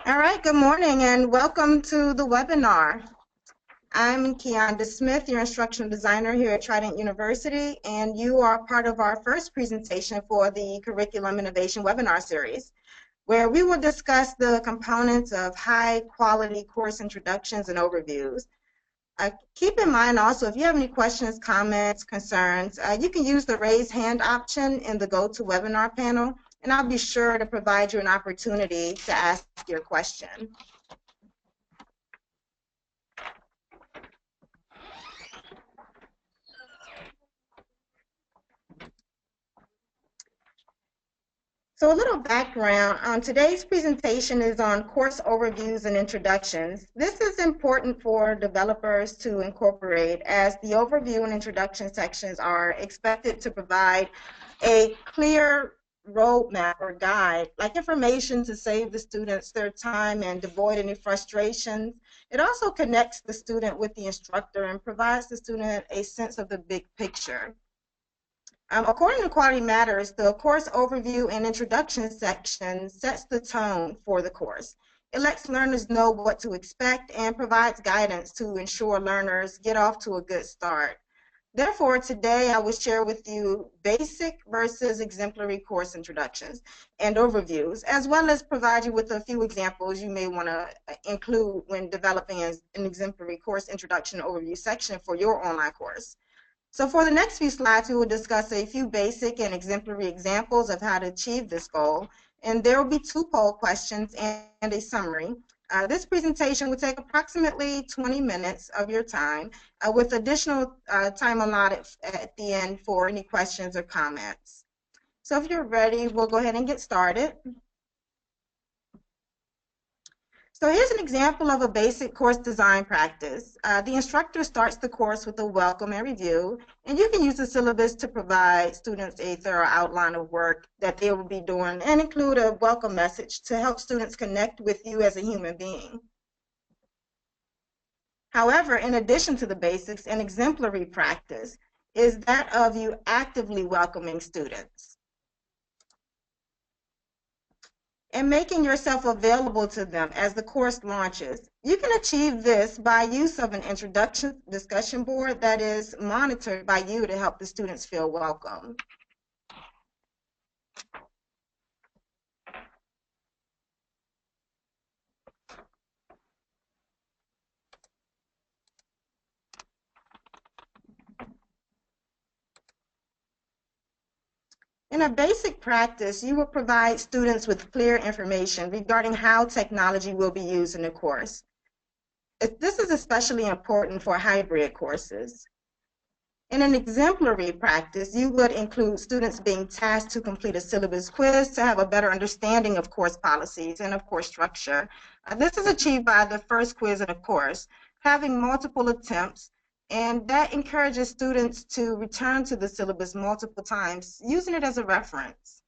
All right, good morning and welcome to the webinar. I'm Keonda Smith, your instructional designer here at Trident University, and you are part of our first presentation for the Curriculum Innovation webinar series, where we will discuss the components of high-quality course introductions and overviews. Keep in mind also, if you have any questions, comments, concerns, you can use the raise hand option in the GoToWebinar panel, and I'll be sure to provide you an opportunity to ask your question. So a little background, today's presentation is on course overviews and introductions. This is important for developers to incorporate, as the overview and introduction sections are expected to provide a clear roadmap or guide, like information to save the students their time and devoid any frustrations. It also connects the student with the instructor and provides the student a sense of the big picture. According to Quality Matters, the course overview and introduction section sets the tone for the course. It lets learners know what to expect and provides guidance to ensure learners get off to a good start. Therefore, today I will share with you basic versus exemplary course introductions and overviews, as well as provide you with a few examples you may want to include when developing an exemplary course introduction overview section for your online course. So for the next few slides, we will discuss a few basic and exemplary examples of how to achieve this goal. And there will be 2 poll questions and a summary. This presentation will take approximately 20 minutes of your time, with additional time allotted at the end for any questions or comments. So if you're ready, we'll go ahead and get started. So here's an example of a basic course design practice. The instructor starts the course with a welcome and review, and you can use the syllabus to provide students a thorough outline of work that they will be doing and include a welcome message to help students connect with you as a human being. However, in addition to the basics, an exemplary practice is that of you actively welcoming students and making yourself available to them as the course launches. You can achieve this by use of an introduction discussion board that is monitored by you to help the students feel welcome. In a basic practice, you will provide students with clear information regarding how technology will be used in the course. This is especially important for hybrid courses. In an exemplary practice, you would include students being tasked to complete a syllabus quiz to have a better understanding of course policies and of course structure. This is achieved by the first quiz in a course, having multiple attempts, and that encourages students to return to the syllabus multiple times, using it as a reference.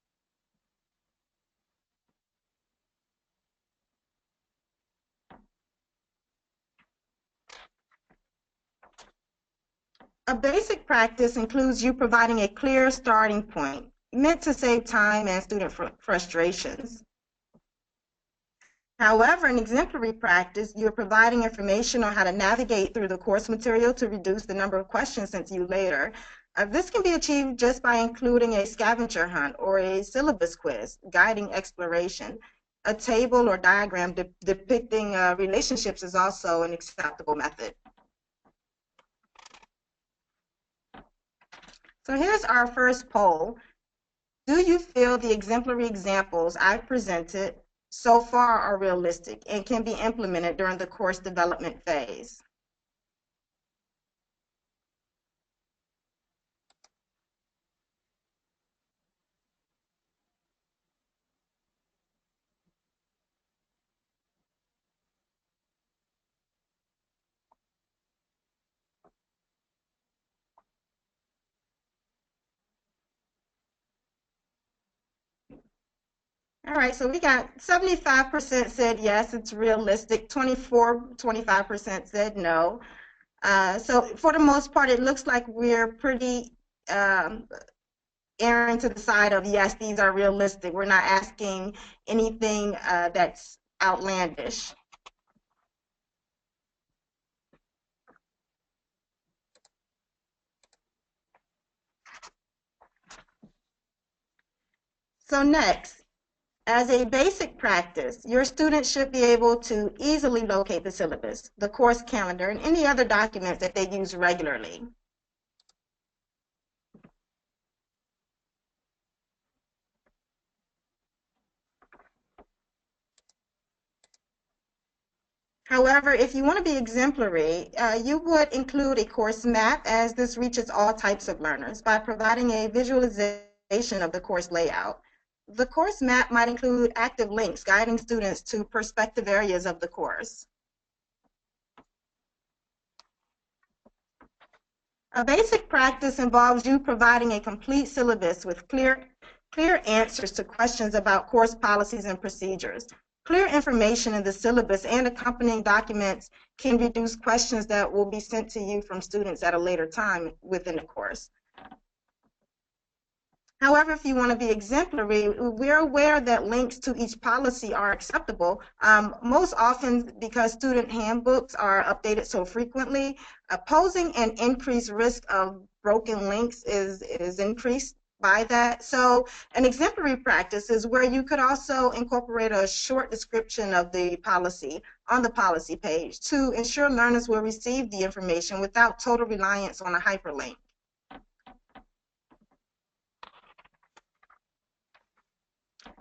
A basic practice includes you providing a clear starting point, meant to save time and student frustrations. However, in exemplary practice, you're providing information on how to navigate through the course material to reduce the number of questions sent to you later. This can be achieved just by including a scavenger hunt or a syllabus quiz, guiding exploration. A table or diagram depicting relationships is also an acceptable method. So here's our first poll. Do you feel the exemplary examples I've presented so far are realistic and can be implemented during the course development phase? All right, so we got 75% said yes, it's realistic, 25% said no. So for the most part, it looks like we're pretty erring to the side of yes, these are realistic. We're not asking anything that's outlandish. So next, as a basic practice, your students should be able to easily locate the syllabus, the course calendar, and any other documents that they use regularly. However, if you want to be exemplary, you would include a course map, as this reaches all types of learners by providing a visualization of the course layout. The course map might include active links guiding students to prospective areas of the course. A basic practice involves you providing a complete syllabus with clear answers to questions about course policies and procedures. Clear information in the syllabus and accompanying documents can reduce questions that will be sent to you from students at a later time within the course. However, if you want to be exemplary, we're aware that links to each policy are acceptable, most often because student handbooks are updated so frequently. Posing an increased risk of broken links is increased by that. So an exemplary practice is where you could also incorporate a short description of the policy on the policy page to ensure learners will receive the information without total reliance on a hyperlink.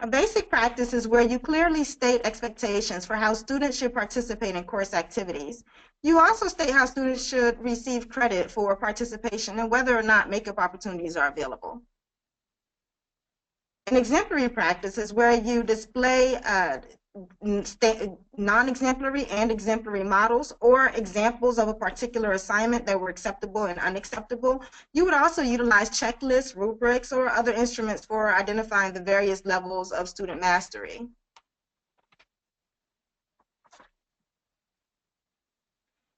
A basic practice is where you clearly state expectations for how students should participate in course activities. You also state how students should receive credit for participation and whether or not makeup opportunities are available. An exemplary practice is where you display non-exemplary and exemplary models or examples of a particular assignment that were acceptable and unacceptable. You would also utilize checklists, rubrics, or other instruments for identifying the various levels of student mastery.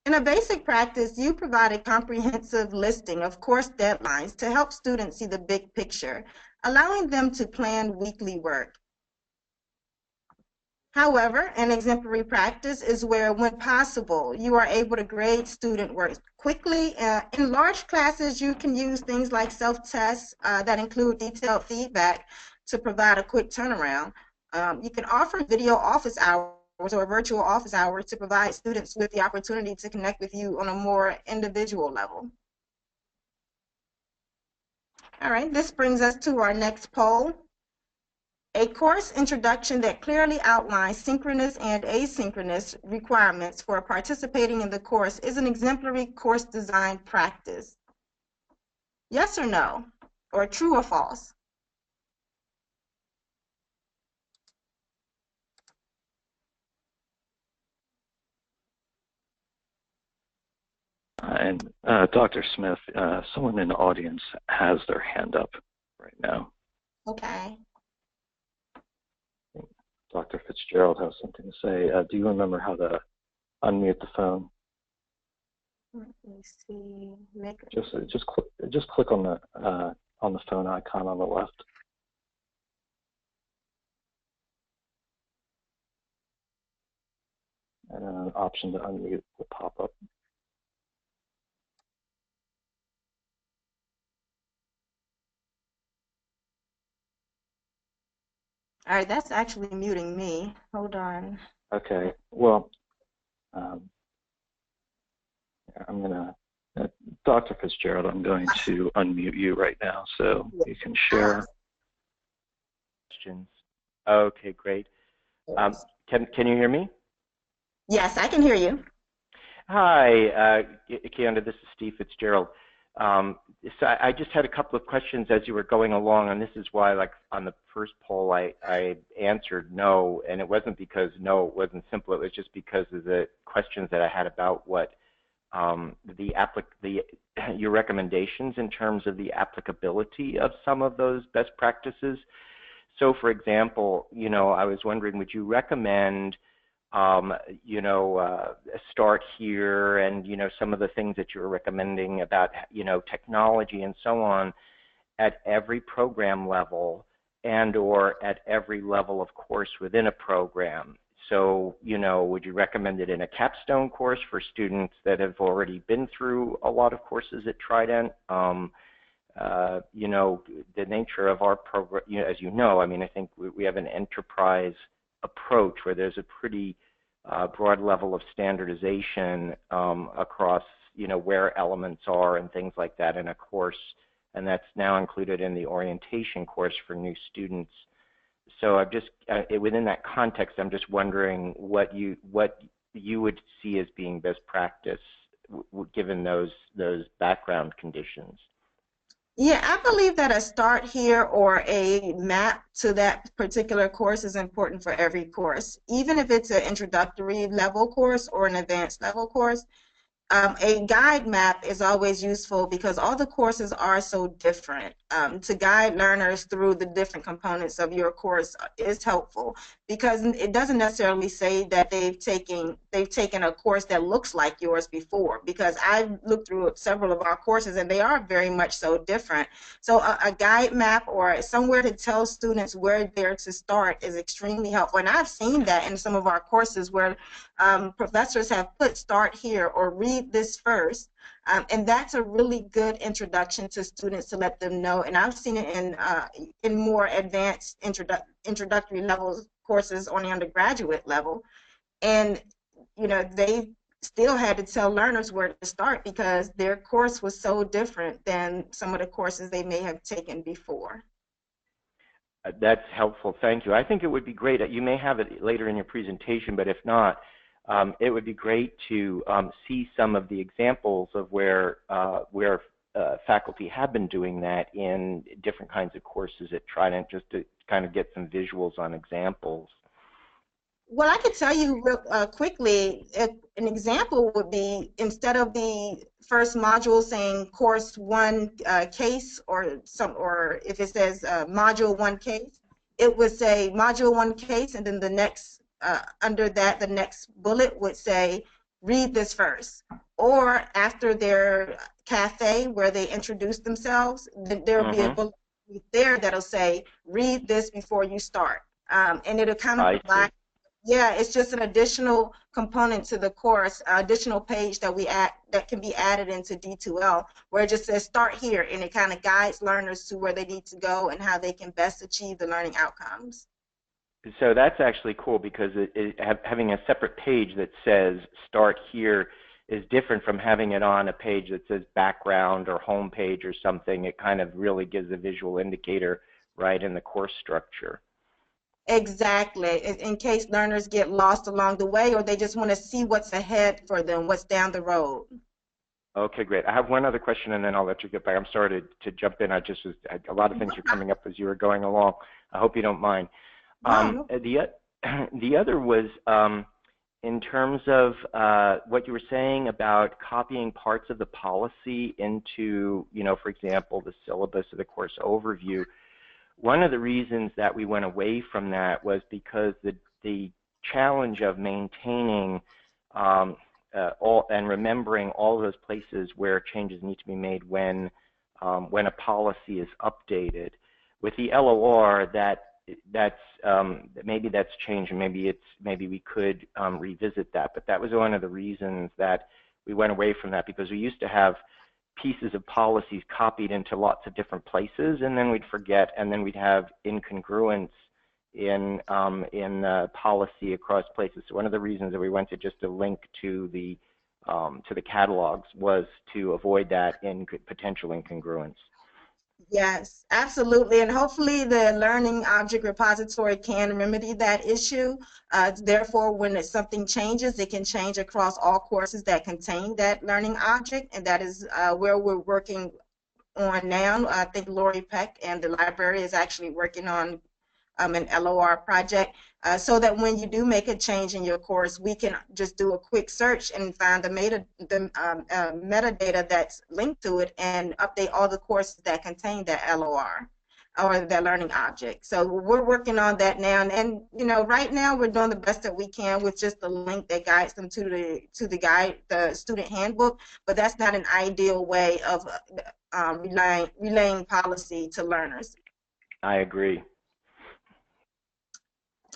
In a basic practice, you provide a comprehensive listing of course deadlines to help students see the big picture, allowing them to plan weekly work. However, an exemplary practice is where, when possible, you are able to grade student work quickly. In large classes, you can use things like self-tests that include detailed feedback to provide a quick turnaround. You can offer video office hours or virtual office hours to provide students with the opportunity to connect with you on a more individual level. All right, this brings us to our next poll. A course introduction that clearly outlines synchronous and asynchronous requirements for participating in the course is an exemplary course design practice. Yes or no? Or true or false? And Dr. Smith, someone in the audience has their hand up right now. Okay. Dr. Fitzgerald has something to say. Do you remember how to unmute the phone? Let me see. Just click on the phone icon on the left. And then an option to unmute will pop up. All right, that's actually muting me. Hold on. Okay, well, I'm going to, Dr. Fitzgerald, I'm going to unmute you right now so you can share. Questions. Okay, great. Can you hear me? Yes, I can hear you. Hi, Keonda, this is Steve Fitzgerald. So I just had a couple of questions as you were going along, and this is why, like, on the first poll, I answered no, and it wasn't because no, it wasn't simple. It was just because of the questions that I had about what your recommendations in terms of the applicability of some of those best practices. So, for example, I was wondering, would you recommend start here and, some of the things that you're recommending about, technology and so on at every program level and or at every level of course within a program? So, you know, would you recommend it in a capstone course for students that have already been through a lot of courses at Trident? You know, the nature of our program, you know, as you know, I mean, I think we have an enterprise approach where there's a pretty broad level of standardization across, you know, where elements are and things like that in a course, and that's now included in the orientation course for new students. So I'm just within that context, I'm just wondering what you would see as being best practice given those background conditions. Yeah, I believe that a start here or a map to that particular course is important for every course, even if it's an introductory level course or an advanced level course. A guide map is always useful because all the courses are so different. To guide learners through the different components of your course is helpful because it doesn't necessarily say that they've taken a course that looks like yours before, because I've looked through several of our courses and they are very much so different. So a guide map or somewhere to tell students where they're to start is extremely helpful. And I've seen that in some of our courses where professors have put start here or read this first, and that's a really good introduction to students to let them know. And I've seen it in more advanced introductory levels courses on the undergraduate level, and you know they still had to tell learners where to start because their course was so different than some of the courses they may have taken before. That's helpful. Thank you. I think it would be great. You may have it later in your presentation, but if not, it would be great to see some of the examples of where faculty have been doing that in different kinds of courses at Trident, just to kind of get some visuals on examples. Well, I could tell you real quickly, an example would be instead of the first module saying course 1 case or if it says module 1 case, it would say module 1 case, and then the next under that the next bullet would say read this first. Or after their cafe where they introduce themselves, there will be a bullet there that'll say read this before you start, and it'll kind of provide. Yeah, it's just an additional component to the course, additional page that can be added into D2L, where it just says start here, and it kind of guides learners to where they need to go and how they can best achieve the learning outcomes. So that's actually cool because having a separate page that says start here is different from having it on a page that says background or home page or something. It kind of really gives a visual indicator right in the course structure. Exactly, in case learners get lost along the way or they just want to see what's ahead for them, what's down the road. Okay, great. I have one other question and then I'll let you get back. I'm sorry to jump in. A lot of things were coming up as you were going along. I hope you don't mind. No. The other was in terms of what you were saying about copying parts of the policy into, you know, for example, the syllabus or the course overview. One of the reasons that we went away from that was because the challenge of maintaining all and remembering all those places where changes need to be made when a policy is updated. With the LOR, maybe that's changed, and maybe we could revisit that. But that was one of the reasons that we went away from that, because we used to have pieces of policies copied into lots of different places, and then we'd forget, and then we'd have incongruence in policy across places. So one of the reasons that we went to just a link to the catalogs was to avoid that potential incongruence. Yes, absolutely, and hopefully the learning object repository can remedy that issue. Therefore, when something changes, it can change across all courses that contain that learning object, and that is where we're working on now. I think Lori Peck and the library is actually working on an LOR project, so that when you do make a change in your course, we can just do a quick search and find the metadata that's linked to it and update all the courses that contain that LOR or that learning object. So we're working on that now, and you know, right now we're doing the best that we can with just the link that guides them to the student handbook, but that's not an ideal way of relaying policy to learners. I agree.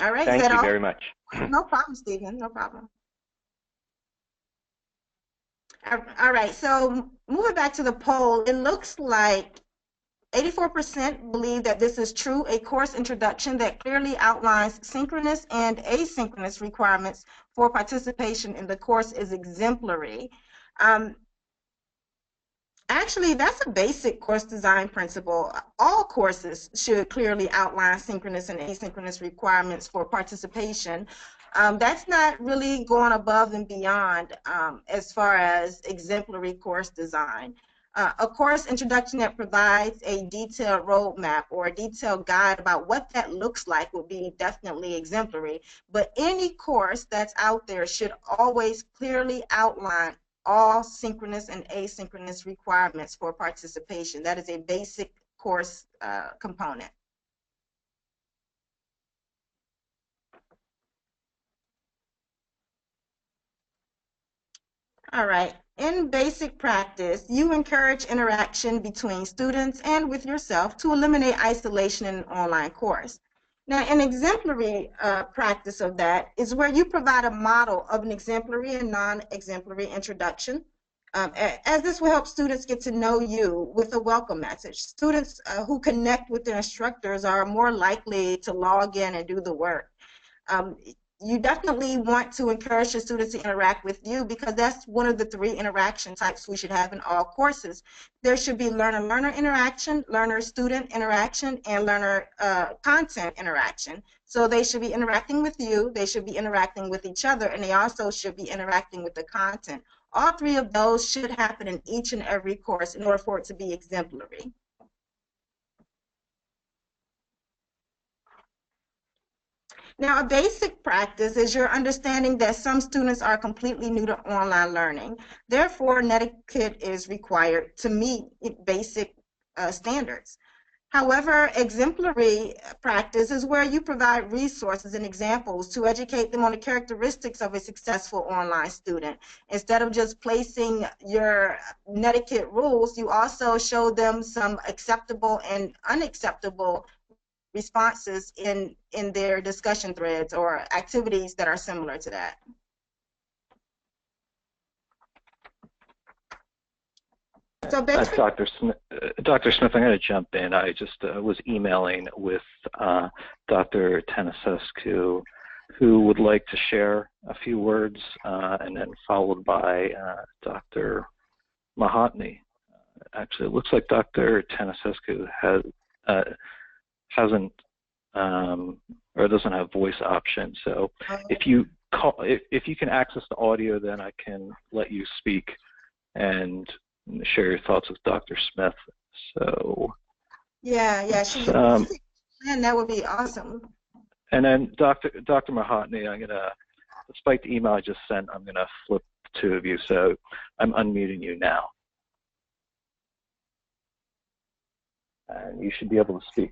All right, Thank you very much. No problem, Stephen, no problem. All right, so moving back to the poll, it looks like 84% believe that this is true, a course introduction that clearly outlines synchronous and asynchronous requirements for participation in the course is exemplary. Actually, that's a basic course design principle. All courses should clearly outline synchronous and asynchronous requirements for participation. That's not really going above and beyond as far as exemplary course design. A course introduction that provides a detailed roadmap or a detailed guide about what that looks like would be definitely exemplary. But any course that's out there should always clearly outline all synchronous and asynchronous requirements for participation. That is a basic course component. All right. In basic practice, you encourage interaction between students and with yourself to eliminate isolation in an online course. Now, an exemplary practice of that is where you provide a model of an exemplary and non-exemplary introduction, as this will help students get to know you with a welcome message. Students who connect with their instructors are more likely to log in and do the work. You definitely want to encourage your students to interact with you because that's one of the 3 interaction types we should have in all courses. There should be learner-learner interaction, learner-student interaction, and learner-content interaction. So they should be interacting with you, they should be interacting with each other, and they also should be interacting with the content. All 3 of those should happen in each and every course in order for it to be exemplary. Now, a basic practice is your understanding that some students are completely new to online learning. Therefore, etiquette is required to meet basic standards. However, exemplary practice is where you provide resources and examples to educate them on the characteristics of a successful online student. Instead of just placing your etiquette rules, you also show them some acceptable and unacceptable responses in their discussion threads or activities that are similar to that. So Dr. Smith, I'm going to jump in. I just was emailing with Dr. Tanasescu, who would like to share a few words, and then followed by Dr. Mahatni. Actually, it looks like Dr. Tanasescu hasn't or doesn't have voice option. So if you can access the audio, then I can let you speak and share your thoughts with Dr. Smith. So yeah, and that would be awesome. And then Dr. Mahatni, I'm gonna, despite the email I just sent, I'm gonna flip the 2 of you. So I'm unmuting you now, and you should be able to speak.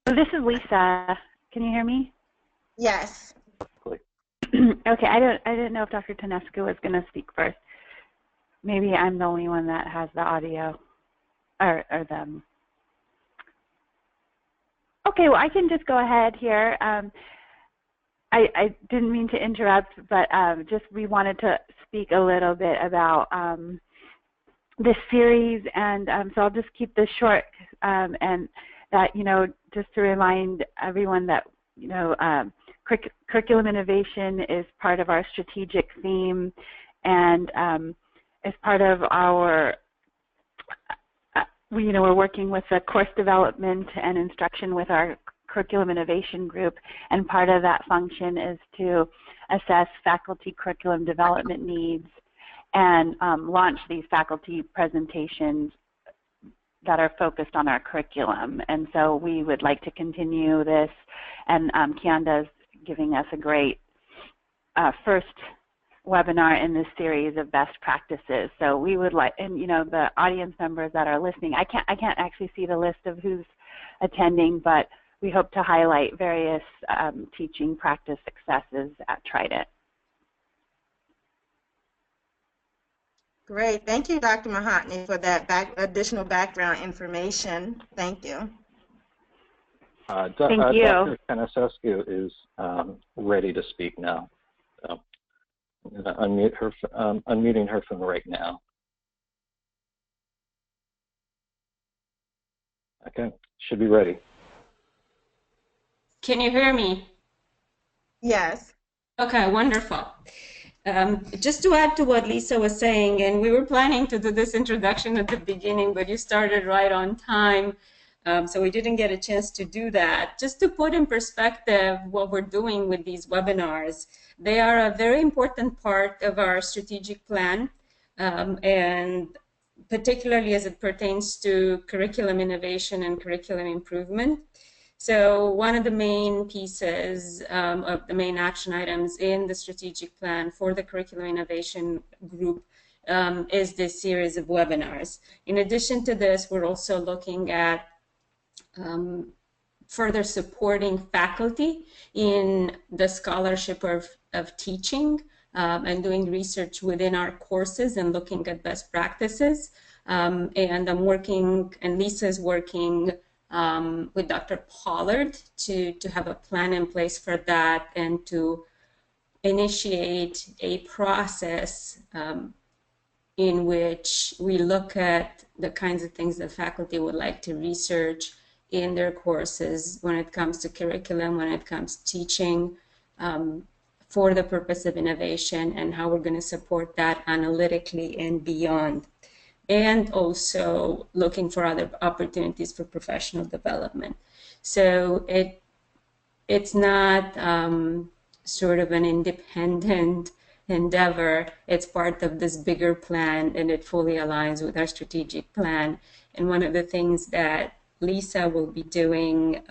This is Lisa. Can you hear me? Yes. Okay, I didn't know if Dr. Tanescu was going to speak first. Maybe I'm the only one that has the audio, or them. Okay, well, I can just go ahead here. I didn't mean to interrupt, but we wanted to speak a little bit about this series, and so I'll just keep this short, and that, just to remind everyone that, curriculum innovation is part of our strategic theme, and as part of our, we're working with the course development and instruction with our curriculum innovation group, and part of that function is to assess faculty curriculum development needs and launch these faculty presentations that are focused on our curriculum. And so we would like to continue this, and Kianda's giving us a great first webinar in this series of best practices. So we would like, and the audience members that are listening, I can't actually see the list of who's attending, but we hope to highlight various teaching practice successes at Trident. Great. Thank you, Dr. Mahatni, for that additional background information. Thank you. Thank you. Dr. Tanasescu is ready to speak now. So I'm going to unmuting her from right now. Okay, should be ready. Can you hear me? Yes. Okay, wonderful. Just to add to what Lisa was saying, and we were planning to do this introduction at the beginning, but you started right on time, so we didn't get a chance to do that. Just to put in perspective what we're doing with these webinars, they are a very important part of our strategic plan, and particularly as it pertains to curriculum innovation and curriculum improvement. So one of the main pieces of the main action items in the strategic plan for the curriculum innovation group is this series of webinars. In addition to this, we're also looking at further supporting faculty in the scholarship of teaching and doing research within our courses and looking at best practices. And I'm working, and Lisa's working with Dr. Pollard to have a plan in place for that and to initiate a process in which we look at the kinds of things that faculty would like to research in their courses when it comes to curriculum, when it comes to teaching, for the purpose of innovation, and how we're going to support that analytically and beyond. And also looking for other opportunities for professional development. So it's not sort of an independent endeavor. It's part of this bigger plan, and it fully aligns with our strategic plan. And one of the things that Lisa will be doing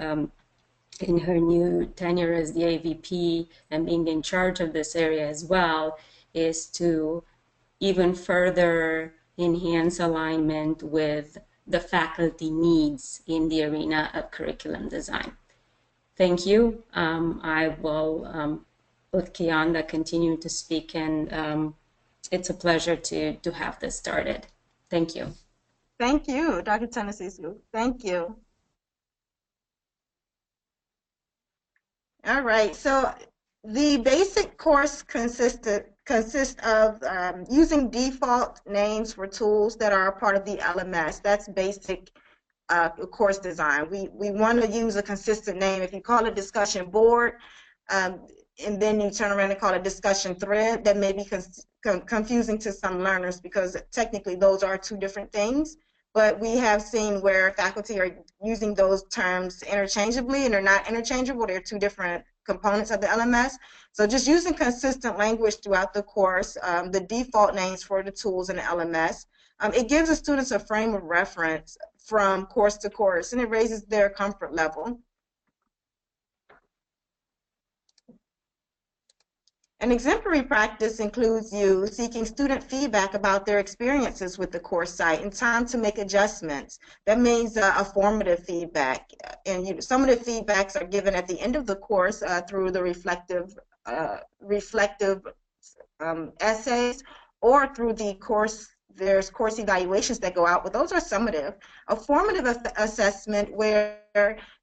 in her new tenure as the AVP and being in charge of this area as well is to even further enhance alignment with the faculty needs in the arena of curriculum design. Thank you. I will let Kianda continue to speak, and it's a pleasure to have this started. Thank you. Thank you, Dr. Tanasescu. Thank you. All right, so the basic course consists of using default names for tools that are a part of the LMS. That's basic course design. We want to use a consistent name. If you call it discussion board, and then you turn around and call it discussion thread, that may be confusing to some learners because technically those are two different things. But we have seen where faculty are using those terms interchangeably, and they're not interchangeable. They're two different components of the LMS. So just using consistent language throughout the course, the default names for the tools in the LMS, it gives the students a frame of reference from course to course, and it raises their comfort level. An exemplary practice includes you seeking student feedback about their experiences with the course site and time to make adjustments. That means a formative feedback. And some of the feedbacks are given at the end of the course through the reflective essays, or through the course. There's course evaluations that go out, but those are summative. A formative assessment where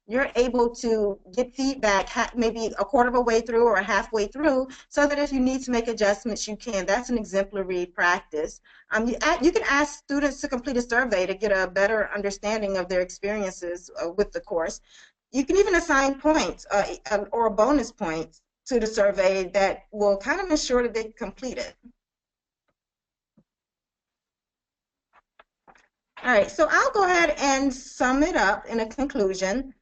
you're able to get feedback maybe a quarter of a way through or halfway through, so that if you need to make adjustments, you can. That's an exemplary practice. You can ask students to complete a survey to get a better understanding of their experiences with the course. You can even assign points or bonus points to the survey that will kind of ensure that they complete it. All right, so I'll go ahead and sum it up in a conclusion.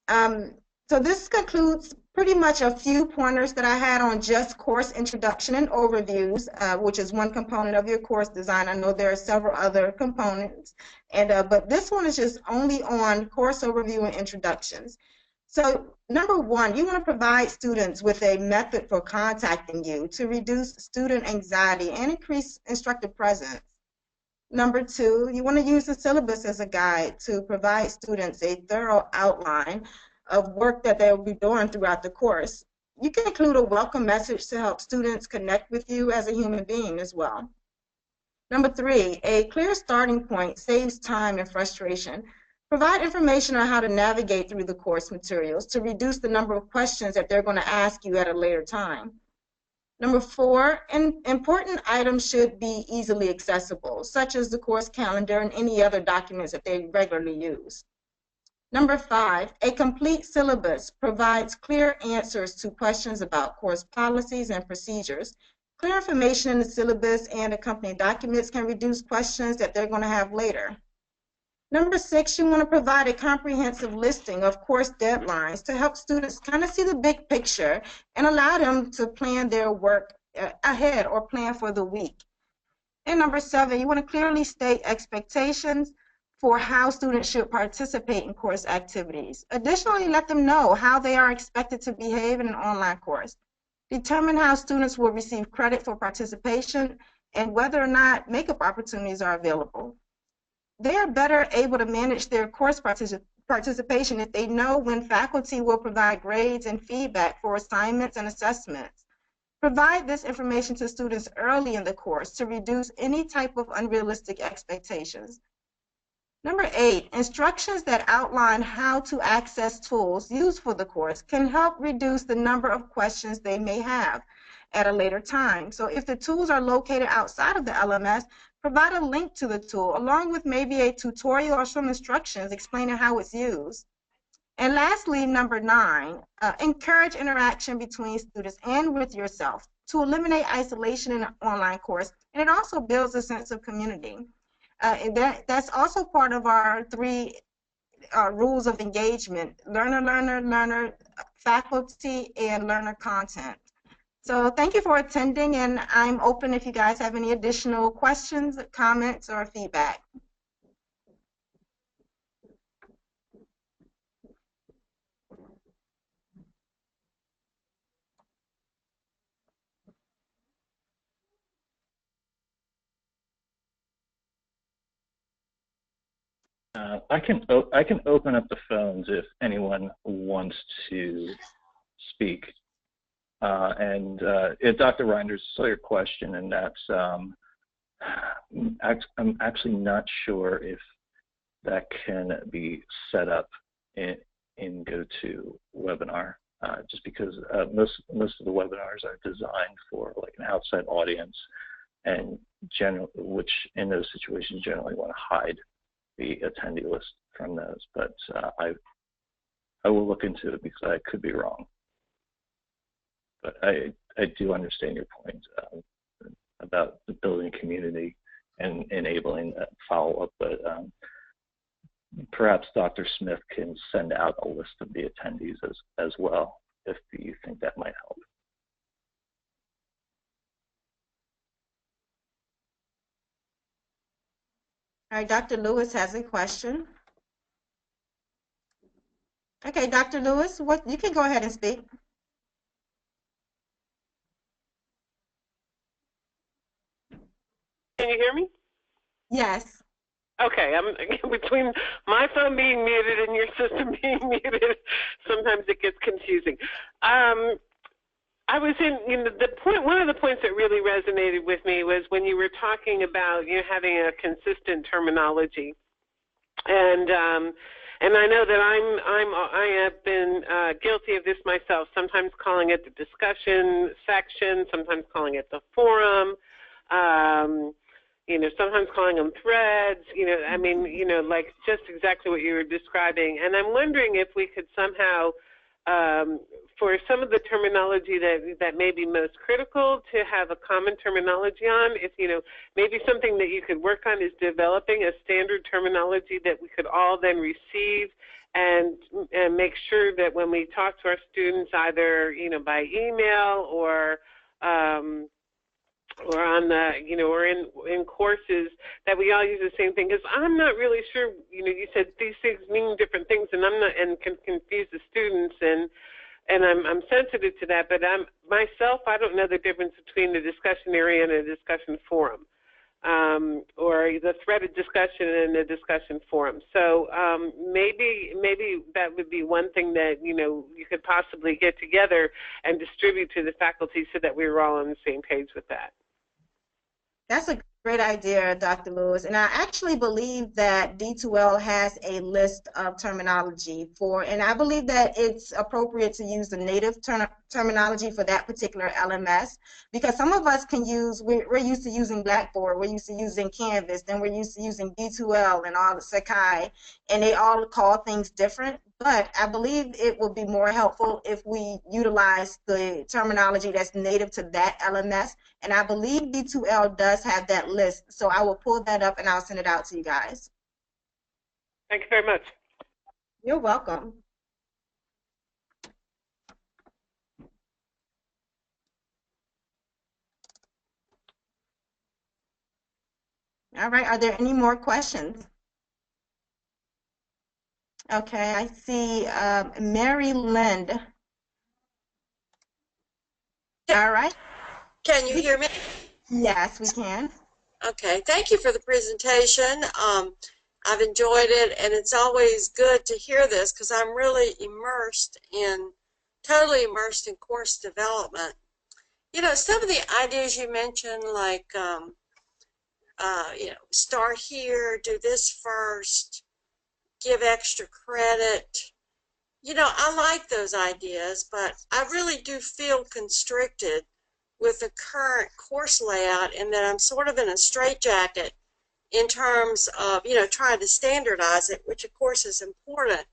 So this concludes pretty much a few pointers that I had on just course introduction and overviews, which is one component of your course design. I know there are several other components, but this one is just only on course overview and introductions. So number one, you want to provide students with a method for contacting you to reduce student anxiety and increase instructor presence. Number two, you want to use the syllabus as a guide to provide students a thorough outline of work that they'll be doing throughout the course. You can include a welcome message to help students connect with you as a human being as well. Number 3, a clear starting point saves time and frustration. Provide information on how to navigate through the course materials to reduce the number of questions that they're going to ask you at a later time. Number 4, important items should be easily accessible, such as the course calendar and any other documents that they regularly use. Number 5, a complete syllabus provides clear answers to questions about course policies and procedures. Clear information in the syllabus and accompanying documents can reduce questions that they're going to have later. Number 6, you want to provide a comprehensive listing of course deadlines to help students kind of see the big picture and allow them to plan their work ahead or plan for the week. And number 7, you want to clearly state expectations for how students should participate in course activities. Additionally, let them know how they are expected to behave in an online course. Determine how students will receive credit for participation and whether or not makeup opportunities are available. They are better able to manage their course participation if they know when faculty will provide grades and feedback for assignments and assessments. Provide this information to students early in the course to reduce any type of unrealistic expectations. Number 8, instructions that outline how to access tools used for the course can help reduce the number of questions they may have at a later time. So if the tools are located outside of the LMS, provide a link to the tool along with maybe a tutorial or some instructions explaining how it's used. And lastly, number 9, encourage interaction between students and with yourself to eliminate isolation in an online course, and it also builds a sense of community. And that's also part of our 3 rules of engagement: learner, faculty, and learner content. So thank you for attending, and I'm open if you guys have any additional questions, comments, or feedback. I can open up the phones if anyone wants to speak. Dr. Reinders, saw your question, and that's I'm actually not sure if that can be set up in GoToWebinar, just because most of the webinars are designed for like an outside audience, and which in those situations generally want to hide the attendee list from those. But I will look into it because I could be wrong. But I do understand your point about the building community and enabling follow-up, but perhaps Dr. Smith can send out a list of the attendees as well, if you think that might help. All right, Dr. Lewis has a question. Okay, Dr. Lewis, you can go ahead and speak. Can you hear me? Yes. Okay, I'm between my phone being muted and your system being muted. Sometimes it gets confusing. I was one of the points that really resonated with me was when you were talking about having a consistent terminology, and I know that I have been guilty of this myself. Sometimes calling it the discussion section, sometimes calling it the forum. Sometimes calling them threads, like just exactly what you were describing. And I'm wondering if we could somehow, for some of the terminology that may be most critical, to have a common terminology on. If, maybe something that you could work on is developing a standard terminology that we could all then receive and make sure that when we talk to our students, either, by email or on the, or in courses, that we all use the same thing. Because I'm not really sure, you said these things mean different things, and and can confuse the students, and I'm sensitive to that. But I don't know the difference between a discussion area and a discussion forum, or the threaded discussion and a discussion forum. So maybe that would be one thing that you could possibly get together and distribute to the faculty so that we were all on the same page with that. That's a Great idea, Dr. Lewis. And I actually believe that D2L has a list of terminology for, and I believe that it's appropriate to use the native terminology for that particular LMS, because some of us can use, we're used to using Blackboard, we're used to using Canvas, then we're used to using D2L and all the Sakai, and they all call things different. But I believe it would be more helpful if we utilize the terminology that's native to that LMS. And I believe D2L does have that list. So I will pull that up and I'll send it out to you guys. Thank you very much. You're welcome. All right, are there any more questions? Okay, I see Mary Lind. All right. Can you hear me? Yes, we can. Okay, thank you for the presentation. I've enjoyed it, and it's always good to hear this because I'm really totally immersed in course development. You know, some of the ideas you mentioned, like, you know, start here, do this first, give extra credit. You know, I like those ideas, but I really do feel constricted with the current course layout, and that I'm sort of in a straitjacket in terms of, you know, trying to standardize it, which of course is important,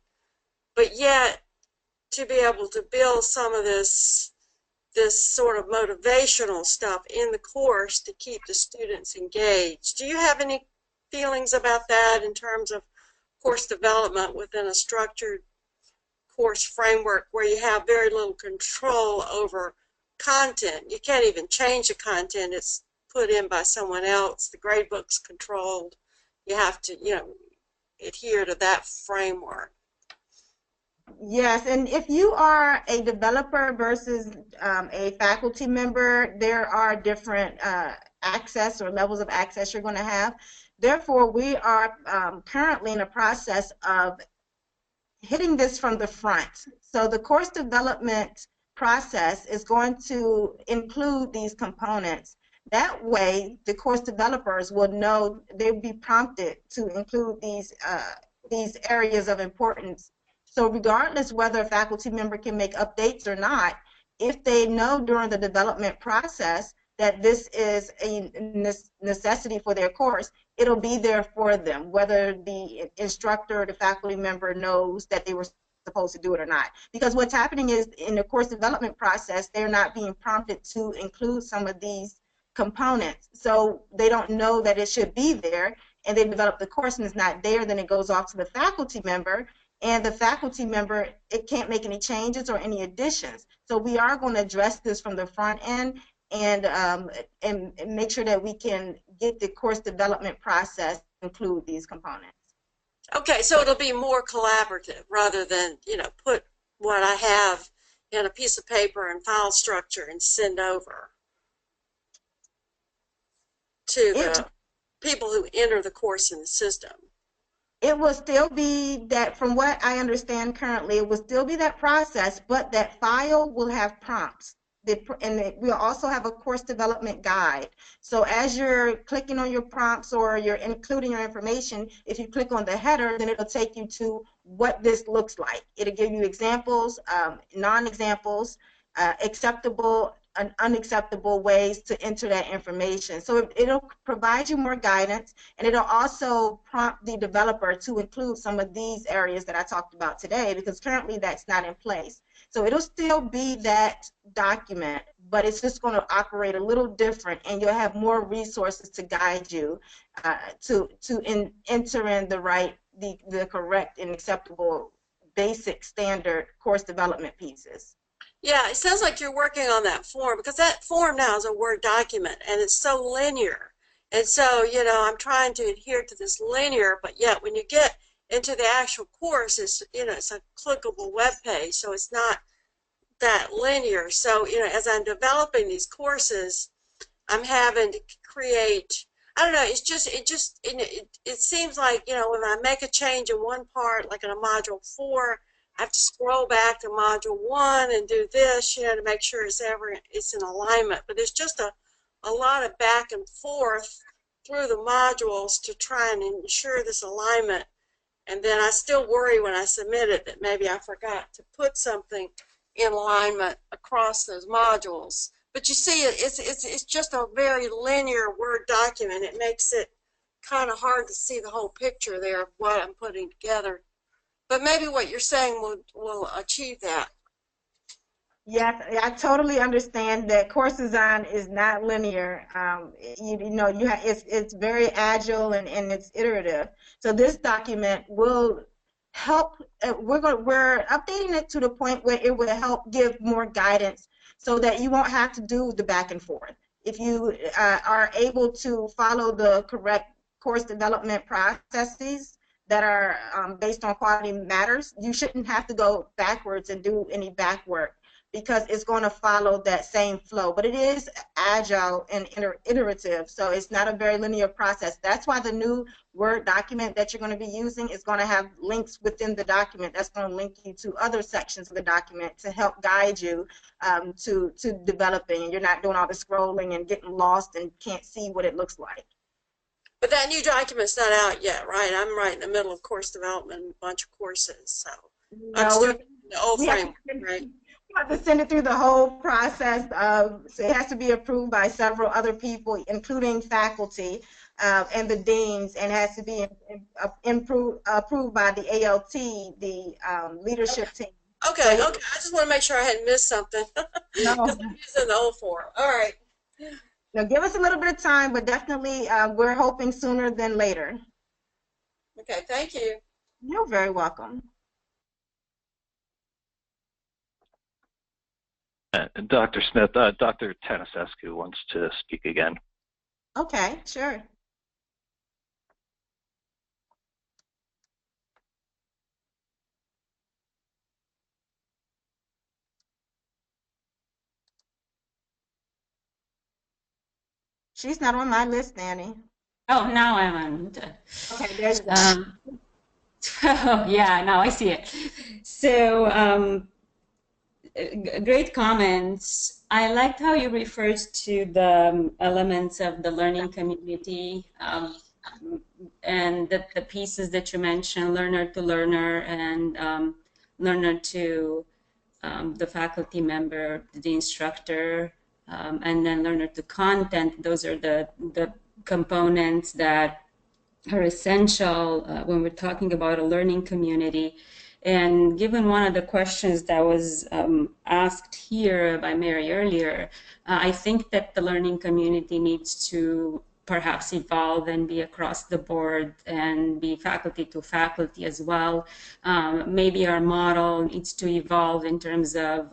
but yet to be able to build some of this sort of motivational stuff in the course to keep the students engaged. Do you have any feelings about that in terms of course development within a structured course framework where you have very little control over content? You can't even change the content. It's put in by someone else. The gradebook's controlled. You have to, you know, adhere to that framework. Yes, and if you are a developer versus a faculty member, there are different access or levels of access you're going to have. Therefore, we are currently in a process of hitting this from the front. So the course development process is going to include these components. That way, the course developers will know, they'll be prompted to include these areas of importance. So regardless whether a faculty member can make updates or not, if they know during the development process that this is a necessity for their course, it'll be there for them, whether the instructor or the faculty member knows that they were supposed to do it or not. Because what's happening is in the course development process, they're not being prompted to include some of these components. So they don't know that it should be there, and they develop the course and it's not there, then it goes off to the faculty member, and the faculty member, it can't make any changes or any additions. So we are going to address this from the front end and make sure that we can get the course development process to include these components. Okay, so it'll be more collaborative rather than, you know, put what I have in a piece of paper and file structure and send over to the people who enter the course in the system. It will still be that, from what I understand currently, it will still be that process, but that file will have prompts. And we'll also have a course development guide. So as you're clicking on your prompts or you're including your information, if you click on the header, then it'll take you to what this looks like. It'll give you examples, non-examples, acceptable and unacceptable ways to enter that information. So it'll provide you more guidance, and it'll also prompt the developer to include some of these areas that I talked about today, because currently that's not in place. So it'll still be that document, but it's just going to operate a little different, and you'll have more resources to guide you to enter in the correct and acceptable basic standard course development pieces. Yeah, it sounds like you're working on that form, because that form now is a Word document and it's so linear. And so, you know, I'm trying to adhere to this linear, but yet when you get into the actual course, it's, you know, it's a clickable web page, so it's not that linear. So, you know, as I'm developing these courses, I'm having to create, I don't know, it seems like, you know, when I make a change in one part, like in a module 4, I have to scroll back to module 1 and do this, you know, to make sure it's in alignment. But there's just a lot of back and forth through the modules to try and ensure this alignment. And then I still worry when I submit it that maybe I forgot to put something in alignment across those modules. But you see, it's just a very linear Word document. It makes it kind of hard to see the whole picture there of what I'm putting together. But maybe what you're saying will achieve that. Yes, I totally understand that course design is not linear. It's very agile and it's iterative. So this document will help. We're updating it to the point where it will help give more guidance, so that you won't have to do the back and forth. If you are able to follow the correct course development processes that are based on quality matters, you shouldn't have to go backwards and do any back work, because it's going to follow that same flow. But it is agile and iterative, so it's not a very linear process. That's why the new Word document that you're going to be using is going to have links within the document that's going to link you to other sections of the document to help guide you to developing, and you're not doing all the scrolling and getting lost and can't see what it looks like. But that new document's not out yet, right? I'm right in the middle of course development, a bunch of courses, so I'm still in the old framework, right? You have to send it through the whole process. So it has to be approved by several other people, including faculty and the deans, and has to be approved by the ALT, the leadership team. Okay, okay. I just want to make sure I hadn't missed something. No. Because I'm using the old form. All right. Now give us a little bit of time, but definitely we're hoping sooner than later. Okay, thank you. You're very welcome. Dr. Smith, Dr. Tanasescu wants to speak again. Okay, sure. She's not on my list, Annie. Oh, now I'm on. Okay, there you go. Oh, yeah, now I see it. So, great comments. I liked how you referred to the elements of the learning community and the pieces that you mentioned, learner to learner and learner to the faculty member, the instructor, and then learner to content. Those are the components that are essential when we're talking about a learning community. And given one of the questions that was asked here by Mary earlier, I think that the learning community needs to perhaps evolve and be across the board and be faculty to faculty as well. Maybe our model needs to evolve in terms of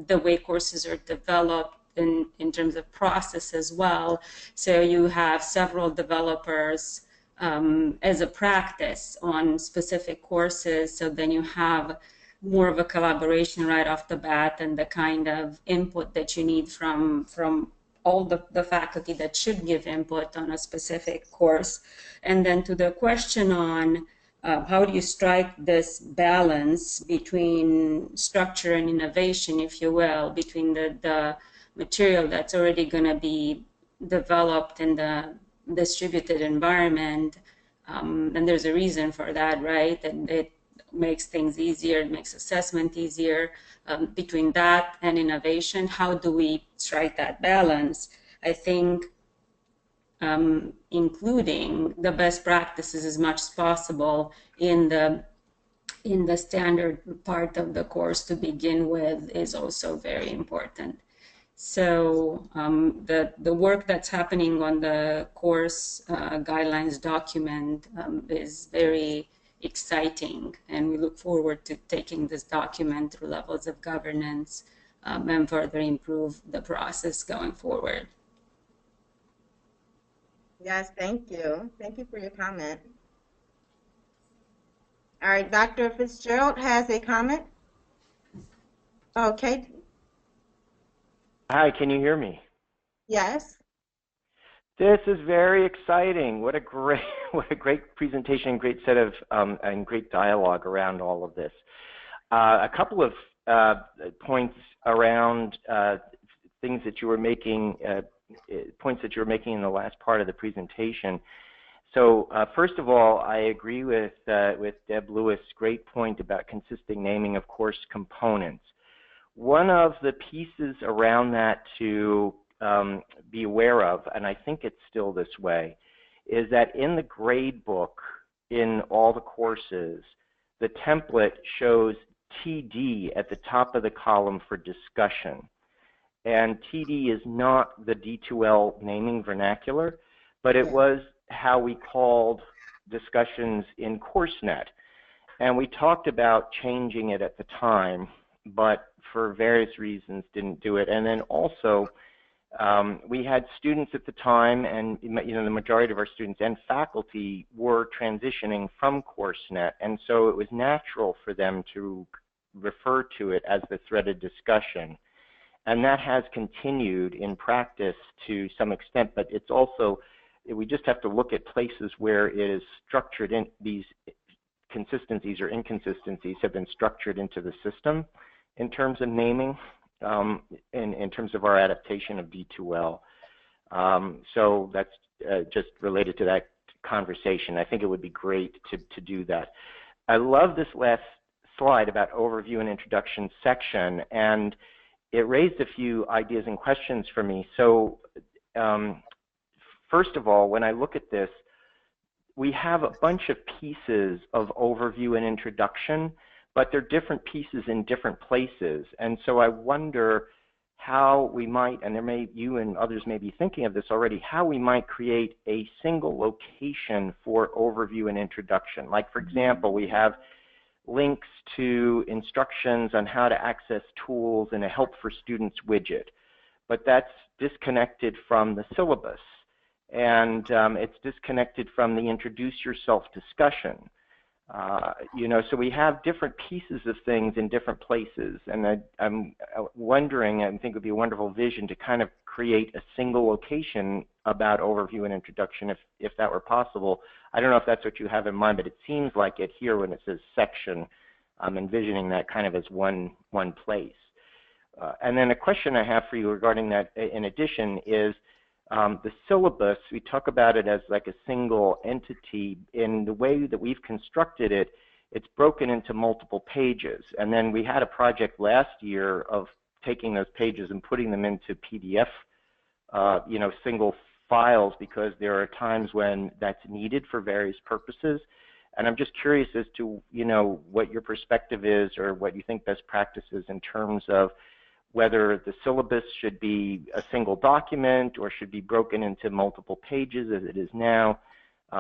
the way courses are developed in terms of process as well. So you have several developers as a practice on specific courses, so then you have more of a collaboration right off the bat and the kind of input that you need from all the faculty that should give input on a specific course. And then to the question on how do you strike this balance between structure and innovation, if you will, between the material that's already going to be developed in the distributed environment, and there's a reason for that, right? And it makes things easier, it makes assessment easier. Between that and innovation, how do we strike that balance? I think including the best practices as much as possible in the standard part of the course to begin with is also very important. So the work that's happening on the course guidelines document is very exciting, and we look forward to taking this document through levels of governance and further improve the process going forward. Yes, thank you. Thank you for your comment. All right, Dr. Fitzgerald has a comment. Okay. Hi, can you hear me? Yes. This is very exciting. What a great presentation, great set of and great dialogue around all of this. A couple of points around things that you were making points that you were making in the last part of the presentation. So first of all, I agree with Deb Lewis' great point about consistent naming of course components. One of the pieces around that to be aware of, and I think it's still this way, is that in the grade book in all the courses, the template shows TD at the top of the column for discussion. And TD is not the D2L naming vernacular, but it was how we called discussions in CourseNet. And we talked about changing it at the time, but for various reasons didn't do it. And then also, we had students at the time, and the majority of our students and faculty were transitioning from CourseNet, and so it was natural for them to refer to it as the threaded discussion. And that has continued in practice to some extent, but it's also, we just have to look at places where it is structured in, these consistencies or inconsistencies have been structured into the system in terms of naming. In terms of our adaptation of D2L. So that's just related to that conversation. I think it would be great to do that. I love this last slide about overview and introduction section, and it raised a few ideas and questions for me. So first of all, when I look at this, we have a bunch of pieces of overview and introduction, but they're different pieces in different places. And so I wonder how we might, and you and others may be thinking of this already, how we might create a single location for overview and introduction. Like, for example, we have links to instructions on how to access tools and a help for students widget, but that's disconnected from the syllabus. And it's disconnected from the introduce yourself discussion. So we have different pieces of things in different places, and I'm wondering, I think it would be a wonderful vision to kind of create a single location about overview and introduction, if that were possible. I don't know if that's what you have in mind, but it seems like it here when it says section. I'm envisioning that kind of as one place. And then a question I have for you regarding that, in addition, is the syllabus. We talk about it as like a single entity. In the way that we've constructed it, it's broken into multiple pages. And then we had a project last year of taking those pages and putting them into PDF, single files, because there are times when that's needed for various purposes. And I'm just curious as to, what your perspective is, or what you think best practice is in terms of whether the syllabus should be a single document or should be broken into multiple pages as it is now,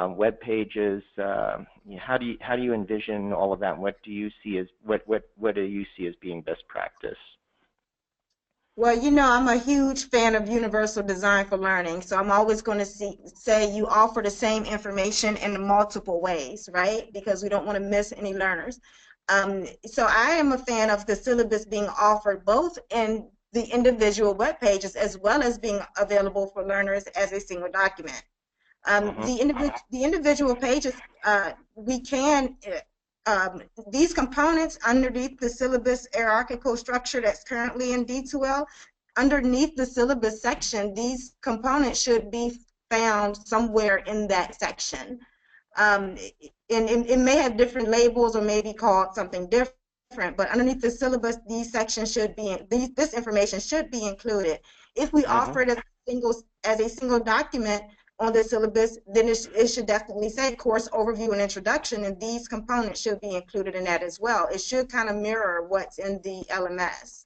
web pages. How do you envision all of that? And what do you see as being best practice? Well, I'm a huge fan of universal design for learning, so I'm always going to say you offer the same information in multiple ways, right? Because we don't want to miss any learners. So I am a fan of the syllabus being offered both in the individual web pages as well as being available for learners as a single document. The individual pages, we can, these components underneath the syllabus hierarchical structure that's currently in D2L, underneath the syllabus section, these components should be found somewhere in that section. And it may have different labels or maybe called something different, but underneath the syllabus, these sections should be, this information should be included. If we offer it as a single document on the syllabus, then it should definitely say course overview and introduction, and these components should be included in that as well. It should kind of mirror what's in the LMS.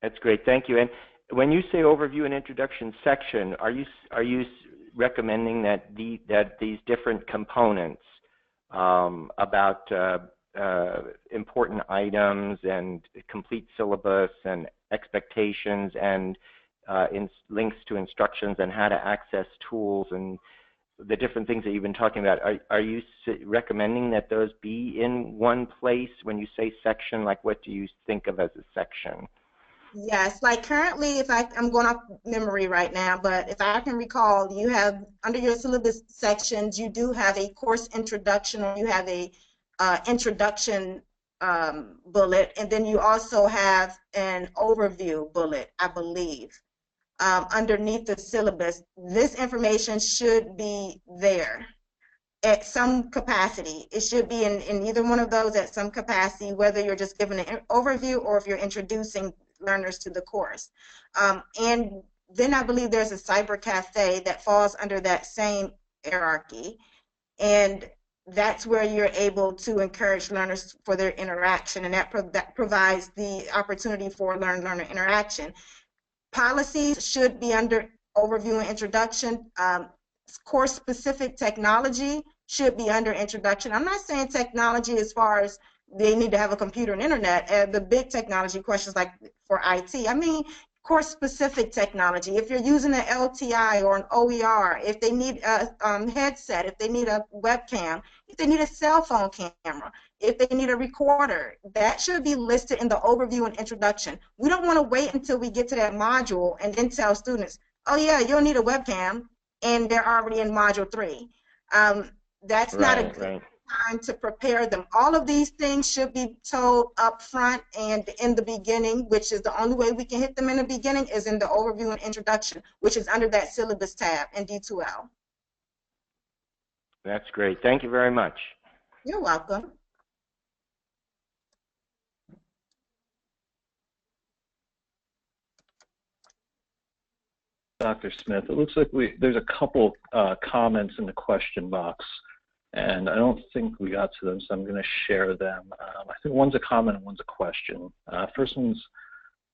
That's great, thank you. And when you say overview and introduction section, are you recommending that these different components about important items and complete syllabus and expectations and links to instructions and how to access tools and the different things that you've been talking about, are you recommending that those be in one place? When you say section, like what do you think of as a section? Yes, like currently, I'm going off memory right now, but if I can recall, you have under your syllabus sections, you do have a course introduction, or you have a introduction bullet, and then you also have an overview bullet, I believe, underneath the syllabus. This information should be there at some capacity. It should be in either one of those at some capacity, whether you're just giving an overview or if you're introducing learners to the course. And then I believe there's a cyber cafe that falls under that same hierarchy, and that's where you're able to encourage learners for their interaction, and that provides the opportunity for learner interaction. Policies should be under overview and introduction. Course-specific technology should be under introduction. I'm not saying technology as far as they need to have a computer and internet, the big technology questions like for IT. I mean course-specific technology. If you're using an LTI or an OER, if they need a headset, if they need a webcam, if they need a cell phone camera, if they need a recorder, that should be listed in the overview and introduction. We don't want to wait until we get to that module and then tell students, oh yeah, you'll need a webcam, and they're already in module 3. That's not a good time to prepare them. All of these things should be told up front and in the beginning, which is the only way we can hit them in the beginning is in the overview and introduction, which is under that syllabus tab in D2L. That's great. Thank you very much. You're welcome. Dr. Smith, it looks like there's a couple comments in the question box, and I don't think we got to them, so I'm going to share them. I think one's a comment and one's a question. First one's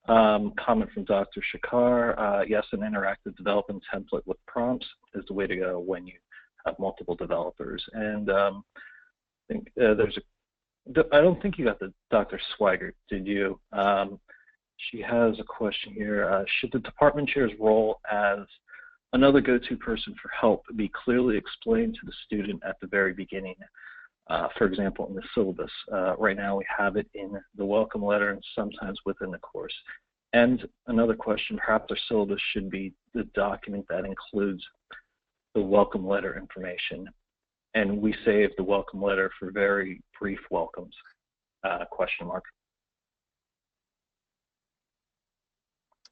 comment from Dr. Shakar. Yes, an interactive development template with prompts is the way to go when you have multiple developers. And I think I don't think you got the Dr. Swigert, did you? She has a question here. Should the department chair's role as another go-to person for help be clearly explained to the student at the very beginning? For example, in the syllabus. Right now we have it in the welcome letter and sometimes within the course. And another question, perhaps our syllabus should be the document that includes the welcome letter information. And we save the welcome letter for very brief welcomes, question mark.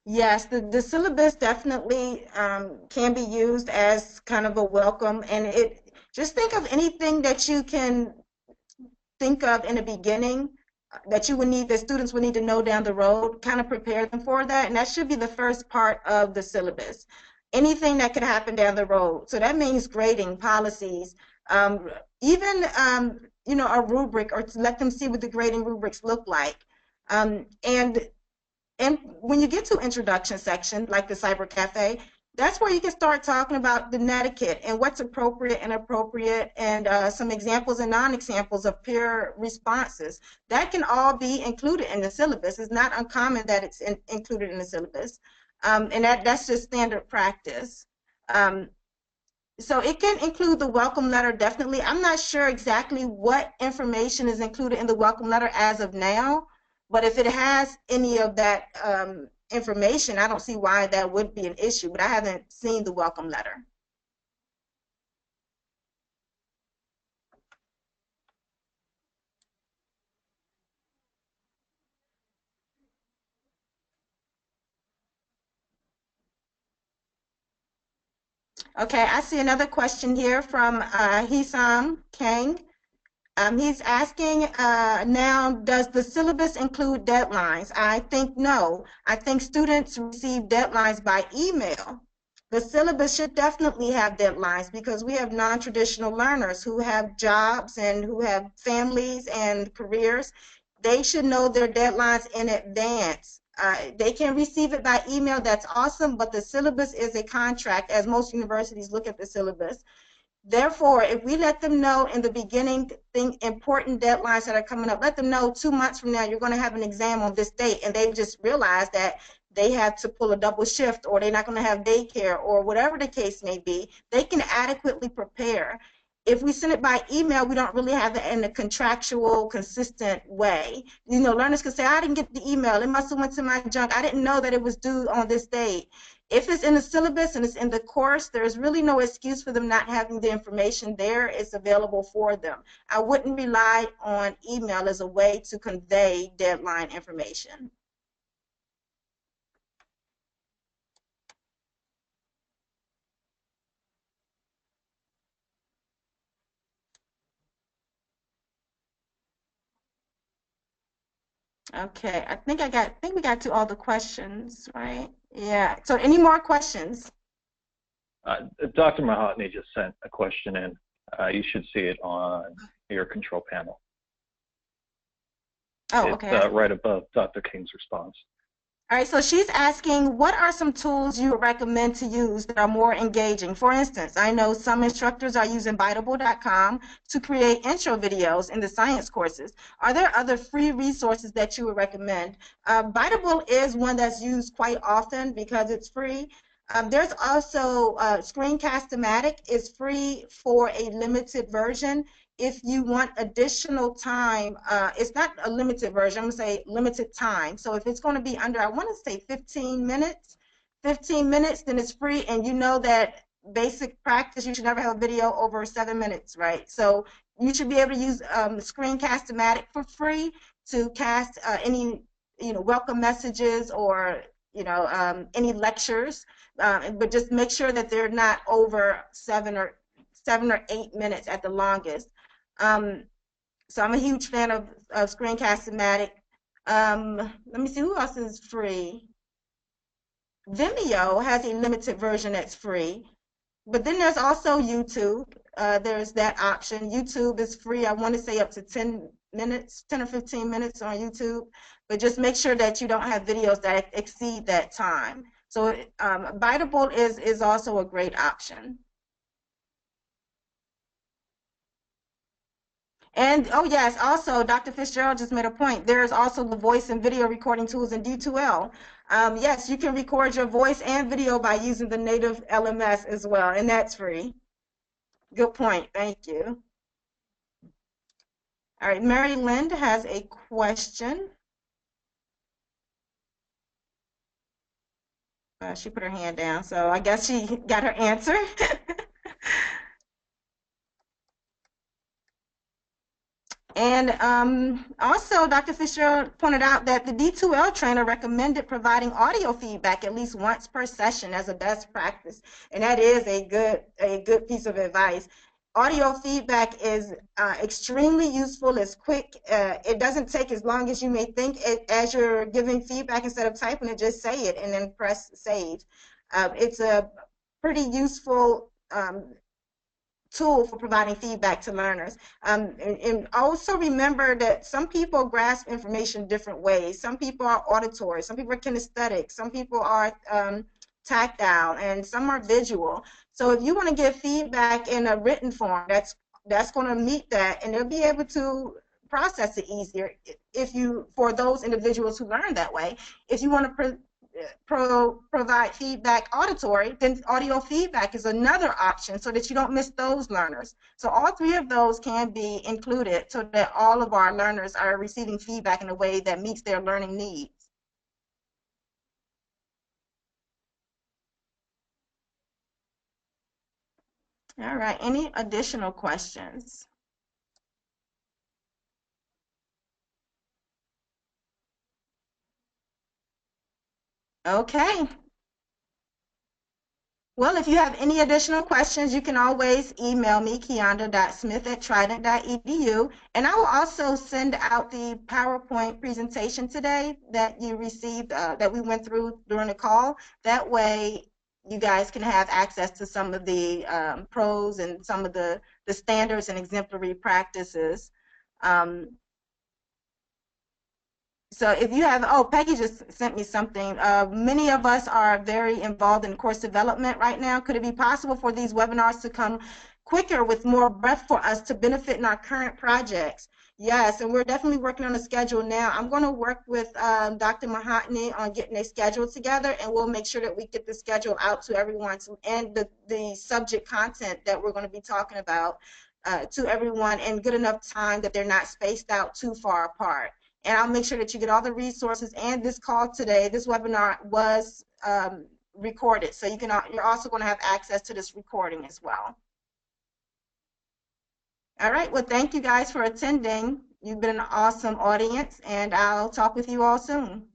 Yes, the syllabus definitely can be used as kind of a welcome, and just think of anything that you can think of in the beginning that you would need, that students would need to know down the road, kind of prepare them for that, and that should be the first part of the syllabus. Anything that could happen down the road. So that means grading, policies, even you know, a rubric, or to let them see what the grading rubrics look like. And when you get to introduction section, like the Cyber Cafe, that's where you can start talking about the netiquette and what's appropriate and inappropriate, and some examples and non-examples of peer responses. That can all be included in the syllabus. It's not uncommon that it's included in the syllabus, and that's just standard practice. So it can include the welcome letter, definitely. I'm not sure exactly what information is included in the welcome letter as of now, but if it has any of that information, I don't see why that would be an issue, but I haven't seen the welcome letter. Okay, I see another question here from Hisam Kang. He's asking now, does the syllabus include deadlines? I think no. I think students receive deadlines by email. The syllabus should definitely have deadlines because we have non-traditional learners who have jobs and who have families and careers. They should know their deadlines in advance. They can receive it by email, that's awesome, but the syllabus is a contract, as most universities look at the syllabus. Therefore, if we let them know in the beginning important deadlines that are coming up, let them know 2 months from now you're going to have an exam on this date, and they just realize that they have to pull a double shift, or they're not going to have daycare, or whatever the case may be, they can adequately prepare. If we send it by email, we don't really have it in a contractual, consistent way. You know, learners can say, I didn't get the email. It must have went to my junk. I didn't know that it was due on this date. If it's in the syllabus and it's in the course, there's really no excuse for them not having the information there. It's available for them. I wouldn't rely on email as a way to convey deadline information. Okay, I think we got to all the questions, right? Yeah. So any more questions? Dr. Mahatni just sent a question in. You should see it on your control panel. Oh, okay. It's right above Dr. King's response. All right, so she's asking, what are some tools you would recommend to use that are more engaging? For instance, I know some instructors are using Bitable.com to create intro videos in the science courses. Are there other free resources that you would recommend? Bitable is one that's used quite often because it's free. There's also Screencast-O-Matic is free for a limited version. If you want additional time, it's not a limited version, I'm going to say limited time. So if it's going to be under, I want to say 15 minutes, then it's free, and you know that basic practice, you should never have a video over 7 minutes, right? So you should be able to use Screencast-O-Matic for free to cast any, welcome messages or, any lectures, but just make sure that they're not over 7 or 8 minutes at the longest. So I'm a huge fan of Screencast-O-Matic. Let me see, who else is free? Vimeo has a limited version that's free, but then there's also YouTube. There's that option. YouTube is free, I want to say up to 10 or 15 minutes on YouTube, but just make sure that you don't have videos that exceed that time. So Bitable is also a great option. And, oh yes, also, Dr. Fitzgerald just made a point. There's also the voice and video recording tools in D2L. Yes, you can record your voice and video by using the native LMS as well, and that's free. Good point, thank you. All right, Mary Lind has a question. She put her hand down, so I guess she got her answer. And also, Dr. Fisher pointed out that the D2L trainer recommended providing audio feedback at least once per session as a best practice, and that is a good piece of advice. Audio feedback is extremely useful. It's quick. It doesn't take as long as you may think. As you're giving feedback, instead of typing it, just say it and then press save. It's a pretty useful tool for providing feedback to learners. And also remember that some people grasp information different ways. Some people are auditory, some people are kinesthetic, some people are tactile, and some are visual. So if you want to give feedback in a written form, that's going to meet that, and they'll be able to process it easier for those individuals who learn that way. If you want to provide feedback auditory, then audio feedback is another option so that you don't miss those learners. So all three of those can be included so that all of our learners are receiving feedback in a way that meets their learning needs. All right, any additional questions? Okay. Well, if you have any additional questions, you can always email me, kianda.smith@trident.edu, and I will also send out the PowerPoint presentation today that you received, that we went through during the call. That way, you guys can have access to some of the pros and some of the standards and exemplary practices. So if you have, oh, Peggy just sent me something. Many of us are very involved in course development right now. Could it be possible for these webinars to come quicker with more breadth for us to benefit in our current projects? Yes, and we're definitely working on a schedule now. I'm going to work with Dr. Mahatni on getting a schedule together, and we'll make sure that we get the schedule out to everyone and the subject content that we're going to be talking about to everyone in good enough time that they're not spaced out too far apart. And I'll make sure that you get all the resources. And this call today, this webinar was recorded. So you're also going to have access to this recording as well. All right, well, thank you guys for attending. You've been an awesome audience, and I'll talk with you all soon.